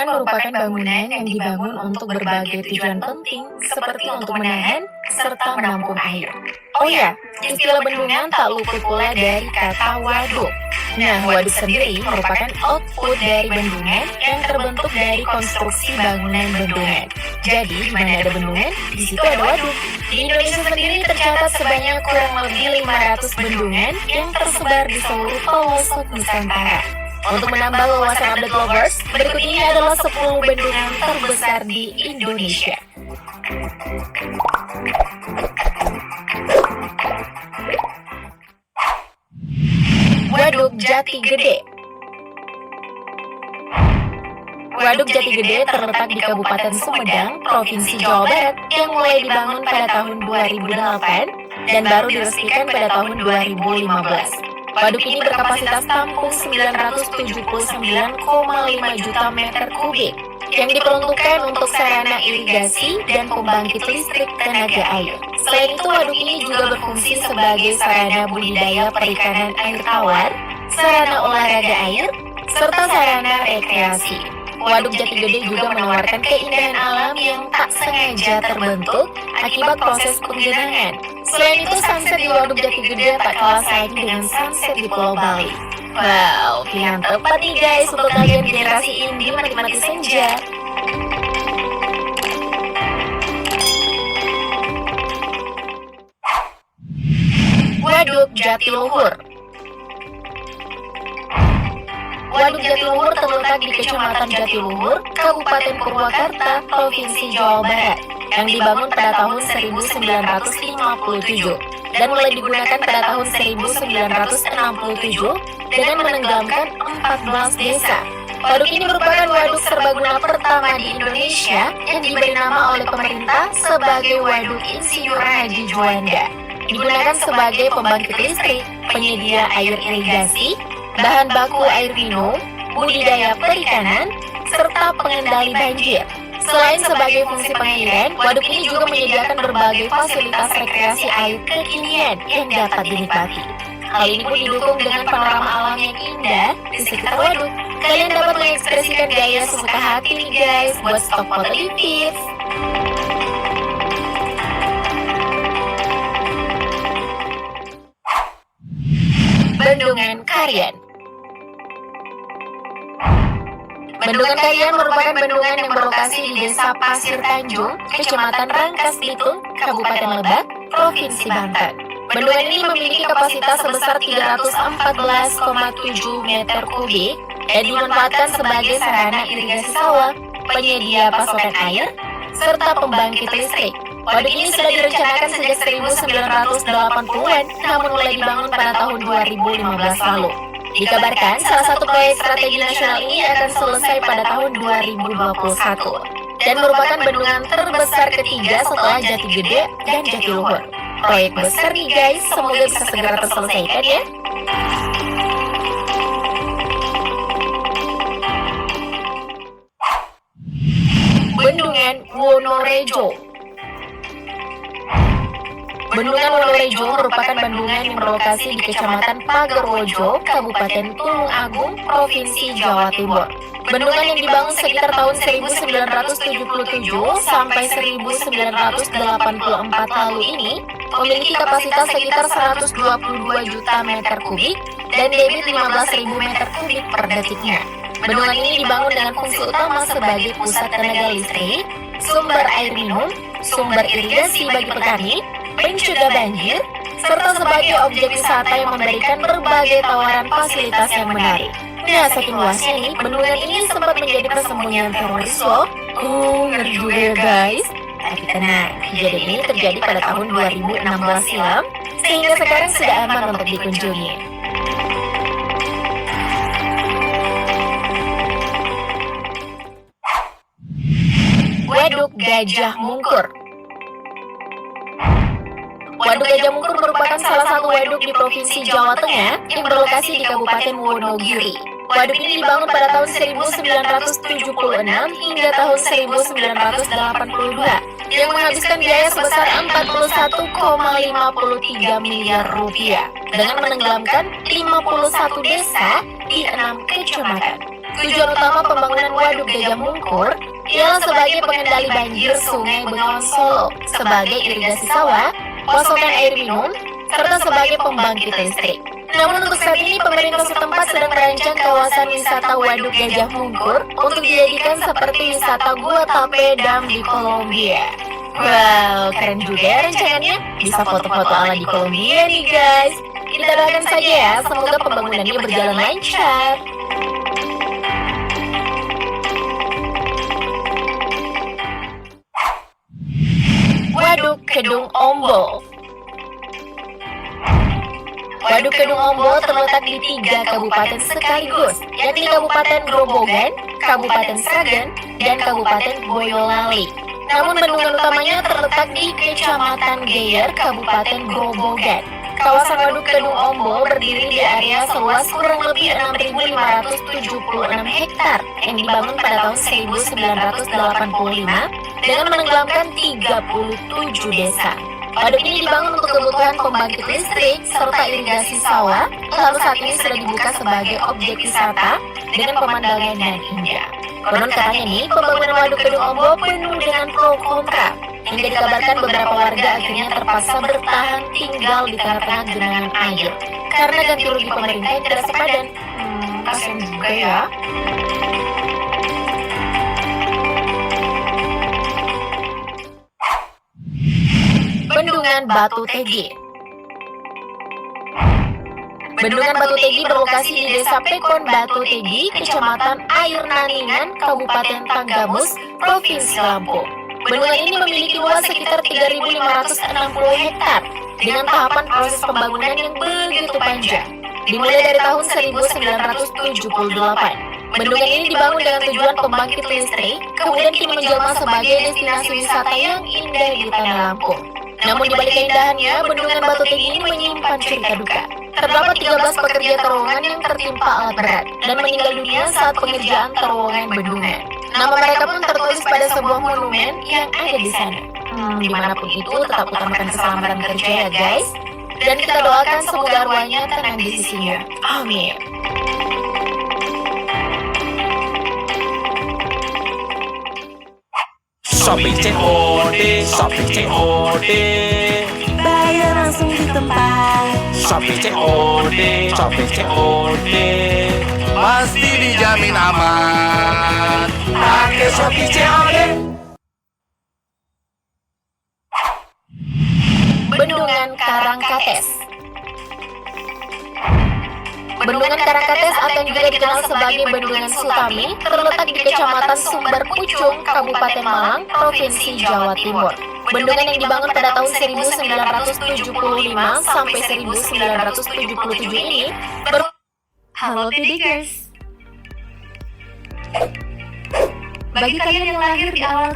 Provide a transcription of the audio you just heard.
merupakan bangunan yang dibangun untuk berbagai tujuan penting, seperti untuk menahan serta menampung air. Oh ya, istilah bendungan tak luput pula dari kata waduk. Nah, waduk sendiri merupakan output dari bendungan yang terbentuk dari konstruksi bangunan bendungan. Jadi, di mana ada bendungan, di situ ada waduk. Di Indonesia sendiri tercatat sebanyak kurang lebih 500 bendungan yang tersebar di seluruh pelosok Nusantara. Untuk menambah wawasan update lovers, berikut ini adalah 10 bendungan terbesar di Indonesia. Waduk Jati Gede. Waduk Jati Gede terletak di Kabupaten Sumedang, Provinsi Jawa Barat, yang mulai dibangun pada tahun 2008 dan baru diresmikan pada tahun 2015. Waduk ini berkapasitas tampung 979,5 juta meter kubik yang diperuntukkan untuk sarana irigasi dan pembangkit listrik tenaga air. Selain itu, waduk ini juga berfungsi sebagai sarana budidaya perikanan air tawar, sarana olahraga air, serta sarana rekreasi. Waduk Jati Gede juga menawarkan keindahan alam yang tak sengaja terbentuk akibat proses penggenangan. Selain itu, sunset di Waduk Jati Gede tak kalah saing dengan sunset di Pulau Bali. Wow, pilihan tepat nih guys untuk kalian generasi indie menikmati senja. Waduk Jatiluhur. Waduk Jatiluhur terletak di Kecamatan Jatiluhur, Kabupaten Purwakarta, Provinsi Jawa Barat, yang dibangun pada tahun 1957 dan mulai digunakan pada tahun 1967 dengan menenggelamkan 14 desa. Waduk ini merupakan waduk serbaguna pertama di Indonesia yang diberi nama oleh pemerintah sebagai Waduk Insinyur Haji Juanda. Digunakan sebagai pembangkit listrik, penyedia air irigasi, bahan baku air minum, budidaya perikanan, serta pengendali banjir. Selain sebagai fungsi pengairan, waduk ini juga menyediakan berbagai fasilitas rekreasi air kekinian yang dapat dinikmati. Hal ini pun didukung dengan panorama alam yang indah di sekitar waduk. Kalian dapat mengekspresikan gaya sesuka hati nih guys buat stok foto di feeds. Bendungan Karian. Bendungan Karian merupakan bendungan yang berlokasi di Desa Pasir Tanjung, Kecamatan Rangkas Bitung, Kabupaten Lebak, Provinsi Banten. Bendungan ini memiliki kapasitas sebesar 314,7 meter kubik dan dimanfaatkan sebagai sarana irigasi sawah, penyedia pasokan air, serta pembangkit listrik. Waduk ini sudah direncanakan sejak 1980-an, namun mulai dibangun pada tahun 2015 lalu. Dikabarkan, salah satu proyek strategi nasional ini akan selesai pada tahun 2021 dan merupakan bendungan terbesar ketiga setelah Jati Gede dan Jatiluhur. Proyek besar nih guys, semoga bisa segera terselesaikan ya. Bendungan Wonorejo. Bendungan Wonorejo merupakan bendungan yang berlokasi di Kecamatan Pagerwojo, Kabupaten Tulung Agung, Provinsi Jawa Timur. Bendungan yang dibangun sekitar tahun 1977 sampai 1984 lalu ini memiliki kapasitas sekitar 122 juta meter kubik dan debit 15.000 meter kubik per detiknya. Bendungan ini dibangun dengan fungsi utama sebagai pusat tenaga listrik, sumber air minum, sumber irigasi bagi petani, pencegah banjir, serta sebagai objek wisata yang memberikan berbagai tawaran fasilitas yang menarik. Nah, saking luasnya nih, bendungan ini sempat menjadi persembunyian teroris loh. Ngeri juga ya guys. Tapi tenang, kejadian ini terjadi pada tahun 2016 silam, sehingga sekarang sudah aman untuk dikunjungi. Waduk Gajah Mungkur. Waduk Gajah Mungkur merupakan salah satu waduk di Provinsi Jawa Tengah yang berlokasi di Kabupaten Wonogiri. Waduk ini dibangun pada tahun 1976 hingga tahun 1982 yang menghabiskan biaya sebesar 41,53 miliar rupiah dengan menenggelamkan 51 desa di 6 kecamatan. Tujuan utama pembangunan Waduk Gajah Mungkur ialah sebagai pengendali banjir Sungai Bengawan Solo, sebagai irigasi sawah, pasokan air minum, serta sebagai pembangkit listrik. Namun untuk saat ini pemerintah setempat sedang merancang kawasan wisata Waduk Gajah Mungkur untuk dijadikan seperti wisata Gua Tapedam di Kolombia. Wow, keren juga ya rancangannya. Bisa foto-foto ala di Kolombia nih guys. Kita doakan saja ya, semoga pembangunannya berjalan lancar. Waduk Kedung Ombol. Waduk Kedung Ombol terletak di 3 kabupaten sekaligus, yakni Kabupaten Grobogan, Kabupaten Sragen, dan Kabupaten Boyolali. Namun bendungan utamanya terletak di Kecamatan Geyer, Kabupaten Grobogan. Kawasan Waduk Kedung Ombol berdiri di area seluas kurang lebih 6.576 hektar yang dibangun pada tahun 1985 dengan menenggelamkan 37 desa. Waduk ini dibangun untuk kebutuhan pembangkit listrik serta irigasi sawah, lalu saat ini sudah dibuka sebagai objek wisata dengan pemandangan yang indah. Konon katanya nih, pembangunan Waduk Kedung Ombol penuh dengan pro kontra, hingga dikabarkan beberapa warga akhirnya terpaksa bertahan tinggal di tengah-tengah genangan air karena ganti rugi pemerintah yang tidak sepadan. Kasian juga ya. Bendungan Batu Tegi. Bendungan Batu Tegi berlokasi di Desa Pekon Batu Tegi, Kecamatan Air Naningan, Kabupaten Tanggamus, Provinsi Lampung. Bendungan ini memiliki luas sekitar 3.560 hektar dengan tahapan proses pembangunan yang begitu panjang, dimulai dari tahun 1978. Bendungan ini dibangun dengan tujuan pembangkit listrik, kemudian kini menjelma sebagai destinasi wisata yang indah di Tanah Lampung. Namun di balik keindahannya, Bendungan Batu Tegi ini menyimpan cerita duka. Terdapat 13 pekerja terowongan yang tertimpa alat berat dan meninggal dunia saat pengerjaan terowongan bendungan. Nama mereka pun tertulis pada sebuah monumen yang ada di sana. Dimanapun itu, tetap utamakan keselamatan kerja ya guys. Dan kita doakan semoga arwahnya tenang di sisinya. Amin. Shopping COD, shopping COD, bayar langsung di tempat. shopping COD, shopping COD, pasti dijamin aman. pakai Shopee COD. Bendungan Karangkates. Bendungan Karangkates atau juga dikenal sebagai Bendungan Sutami terletak di Kecamatan Sumber Pucung, Kabupaten Malang, Provinsi Jawa Timur. Bendungan yang dibangun pada tahun 1975 sampai 1977 ini Halo Pedikers. Bagi kalian yang lahir di awal